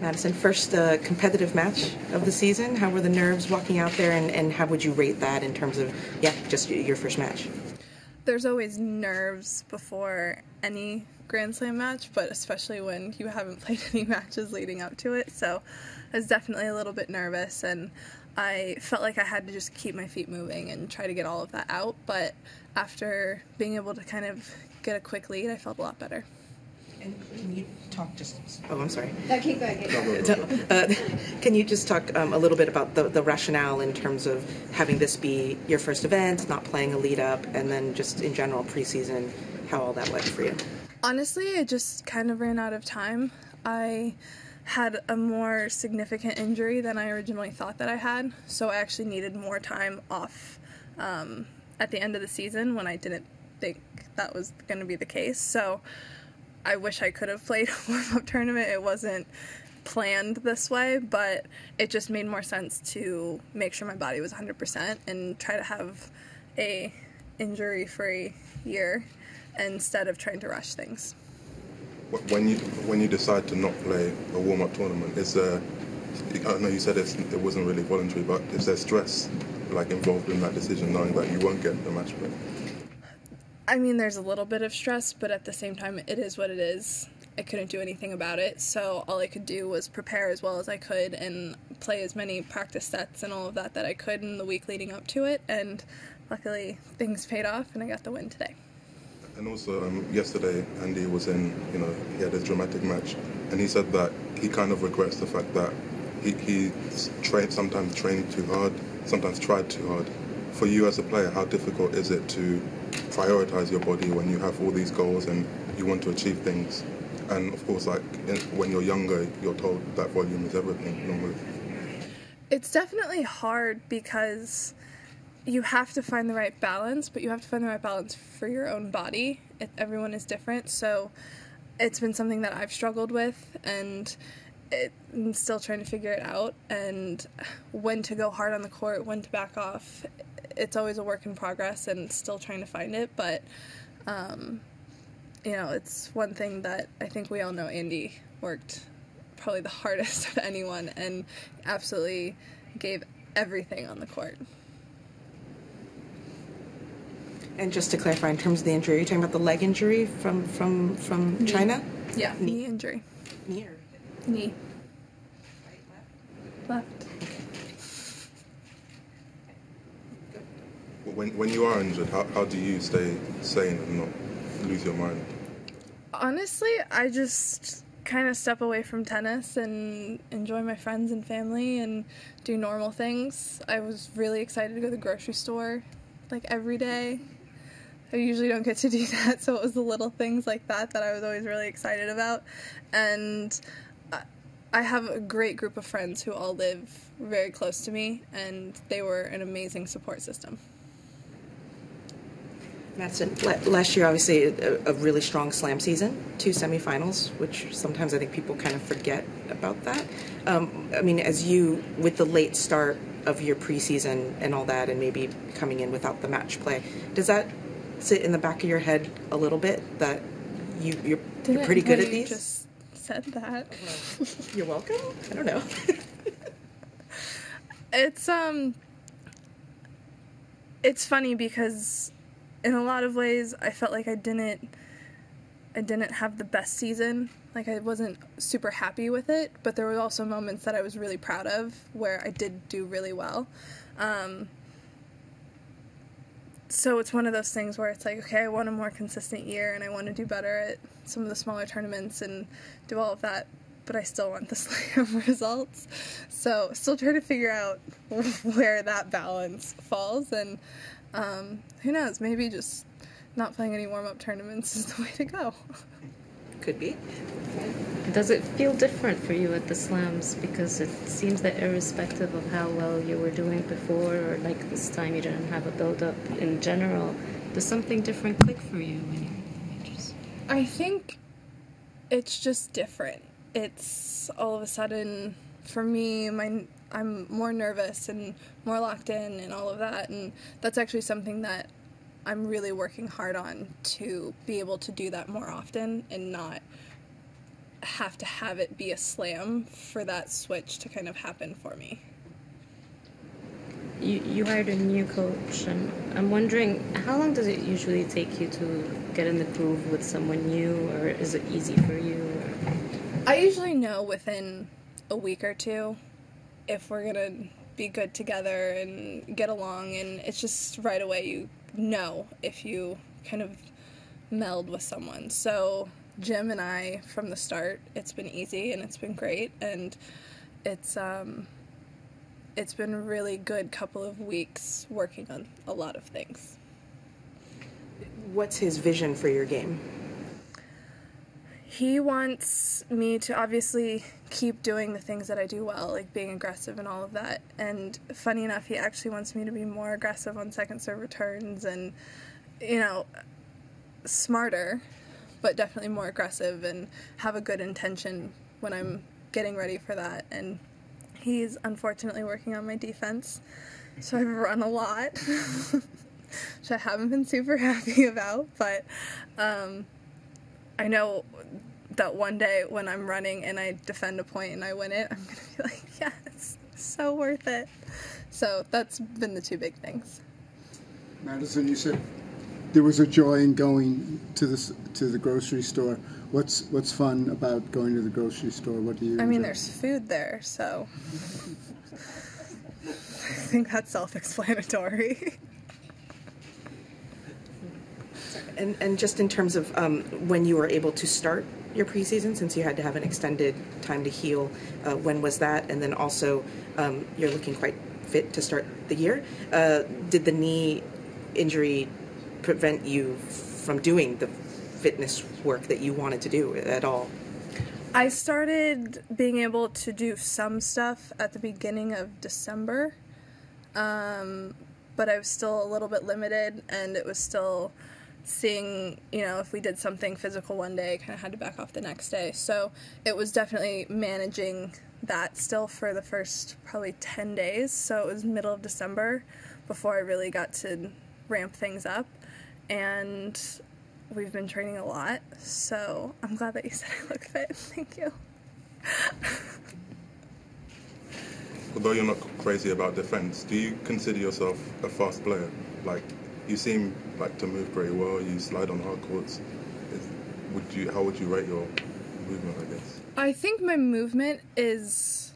Madison, first competitive match of the season. How were the nerves walking out there, and how would you rate that in terms of, just your first match? There's always nerves before any Grand Slam match, but especially when you haven't played any matches leading up to it. So I was definitely a little bit nervous, and I felt like I had to just keep my feet moving and try to get all of that out. But after being able to kind of get a quick lead, I felt a lot better. And can you talk I'm sorry. No, keep going. Can you just talk a little bit about the rationale in terms of having this be your first event, not playing a lead up, and then just in general preseason, how all that went for you? Honestly, it just kind of ran out of time. I had a more significant injury than I originally thought that I had, so I actually needed more time off at the end of the season when I didn't think that was going to be the case. So I wish I could have played a warm-up tournament. It wasn't planned this way, but it just made more sense to make sure my body was 100% and try to have a injury-free year instead of trying to rush things. When you decide to not play a warm-up tournament, I know you said it wasn't really voluntary, but is there stress involved in that decision, knowing that you won't get the match play? I mean, there's a little bit of stress, but at the same time, it is what it is. I couldn't do anything about it, so all I could do was prepare as well as I could and play as many practice sets and all of that I could in the week leading up to it, and luckily things paid off and I got the win today. And also, yesterday, Andy was in, he had a dramatic match, and he said that he kind of regrets the fact that he sometimes trained too hard, sometimes tried too hard. For you as a player, how difficult is it to prioritize your body when you have all these goals and you want to achieve things? And of course, when you're younger, you're told that volume is everything normally. It's definitely hard because you have to find the right balance, but you have to find the right balance for your own body. Everyone is different, so it's been something that I've struggled with, and I'm still trying to figure it out, and when to go hard on the court, when to back off. It's always a work in progress and still trying to find it, but it's one thing that I think we all know Andy worked probably the hardest of anyone and absolutely gave everything on the court. And just to clarify, in terms of the injury, are you talking about the leg injury from China? Yeah, knee injury. Knee or? Knee. Right, left? Left. When you are injured, how do you stay sane and not lose your mind? Honestly, I just kind of step away from tennis and enjoy my friends and family and do normal things. I was really excited to go to the grocery store every day. I usually don't get to do that, so it was the little things like that I was always really excited about. And I have a great group of friends who all live very close to me, and they were an amazing support system. Madison, last year, obviously, a really strong slam season, 2 semifinals, which sometimes I think people kind of forget about that. As you, with the late start of your preseason and all that, and maybe coming in without the match play, does that sit in the back of your head a little bit, that you're pretty good at these? You just said that. Well, you're welcome? I don't know. It's funny because in a lot of ways, I felt like I didn't have the best season. I wasn't super happy with it, but there were also moments that I was really proud of where I did do really well. So it's one of those things where it's okay, I want a more consistent year, and I want to do better at some of the smaller tournaments and do all of that, but I still want the slam results. So still trying to figure out where that balance falls, and who knows, maybe just not playing any warm-up tournaments is the way to go. Could be. Does it feel different for you at the slams? Because it seems that irrespective of how well you were doing before, or this time you didn't have a build-up in general, does something different click for you when you're in the majors? I think it's just different. It's all of a sudden, for me, I'm more nervous and more locked in and all of that, and that's actually something that I'm really working hard on, to be able to do that more often and not have to have it be a slam for that switch to kind of happen for me. You hired a new coach, and I'm wondering, how long does it usually take you to get in the groove with someone new, or is it easy for you? Or? I usually know within a week or two if we're gonna be good together and get along, and it's just right away you know if you kind of meld with someone. So Jim and I, from the start, it's been easy and it's been great, and it's been a really good couple of weeks working on a lot of things. What's his vision for your game? He wants me to obviously keep doing the things that I do well, like being aggressive and all of that. And funny enough, he actually wants me to be more aggressive on second serve returns and, you know, smarter, but definitely more aggressive and have a good intention when I'm getting ready for that. And he's unfortunately working on my defense, so I've run a lot, which I haven't been super happy about, but I know that one day when I'm running and I defend a point and I win it, I'm going to be like, yes, so worth it. So that's been the two big things. Madison, you said there was a joy in going to the grocery store. What's fun about going to the grocery store? What do you enjoy? I mean, there's food there, so I think that's self-explanatory. And just in terms of when you were able to start your preseason, since you had to have an extended time to heal, when was that? And then also, you're looking quite fit to start the year. Did the knee injury prevent you from doing the fitness work that you wanted to do at all? I started being able to do some stuff at the beginning of December, but I was still a little bit limited, and it was still seeing, you know, if we did something physical one day, I kind of had to back off the next day. So it was definitely managing that still for the first probably 10 days. So it was middle of December before I really got to ramp things up. And we've been training a lot, so I'm glad that you said I look fit. Thank you. Although you're not crazy about defense, do you consider yourself a fast player? Like, you seem like to move very well. You slide on hard courts. How would you rate your movement, I guess? I think my movement it's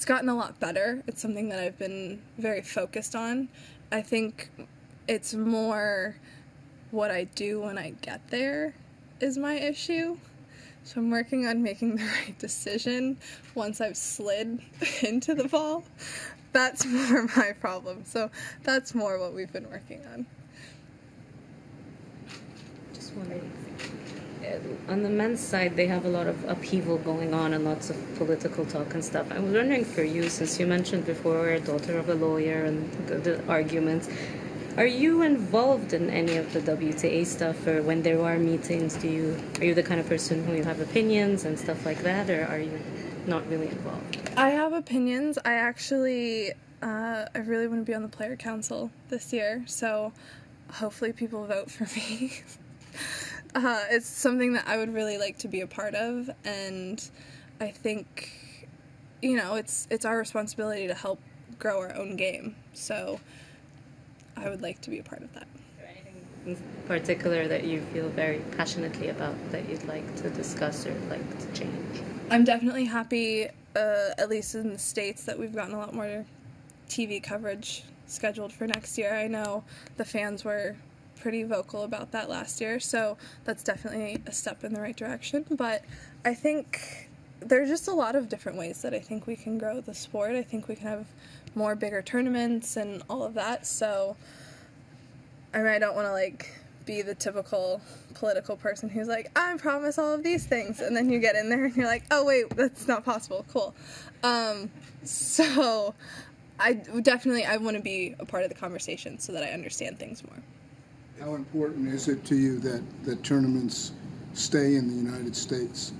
gotten a lot better. It's something that I've been very focused on. I think it's more what I do when I get there is my issue. So I'm working on making the right decision once I've slid into the ball. That's more my problem. So that's more what we've been working on. Just wondering, on the men's side, they have a lot of upheaval going on and lots of political talk and stuff. I was wondering for you, since you mentioned before, daughter of a lawyer and the arguments, are you involved in any of the WTA stuff, or when there are meetings, are you the kind of person who you have opinions and stuff like that, or are you not really involved? I have opinions. I actually, I really want to be on the player council this year, so hopefully people vote for me. It's something that I would really like to be a part of, and I think, you know, it's our responsibility to help grow our own game, so I would like to be a part of that. Is there anything in particular that you feel very passionately about that you'd like to discuss or like to change? I'm definitely happy, at least in the States, that we've gotten a lot more TV coverage scheduled for next year. I know the fans were pretty vocal about that last year, so that's definitely a step in the right direction. But I think there's just a lot of different ways that I think we can grow the sport. I think we can have more bigger tournaments and all of that. So I mean, I don't want to like be the typical political person who's like, I promise all of these things, and then you get in there and you're like, oh wait, that's not possible. Cool. So I want to be a part of the conversation so that I understand things more. How important is it to you that tournaments stay in the United States?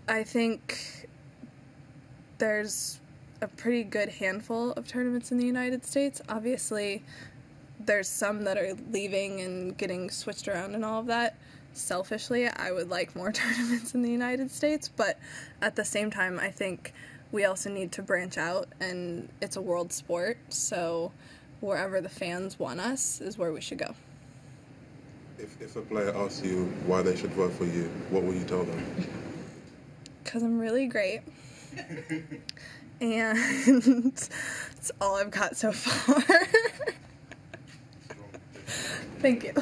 I think there's a pretty good handful of tournaments in the United States. Obviously, there's some that are leaving and getting switched around and all of that. selfishly, I would like more tournaments in the United States, but at the same time, I think we also need to branch out, and it's a world sport, so wherever the fans want us is where we should go. If a player asks you why they should vote for you, what will you tell them? Because I'm really great. And that's all I've got so far. Thank you.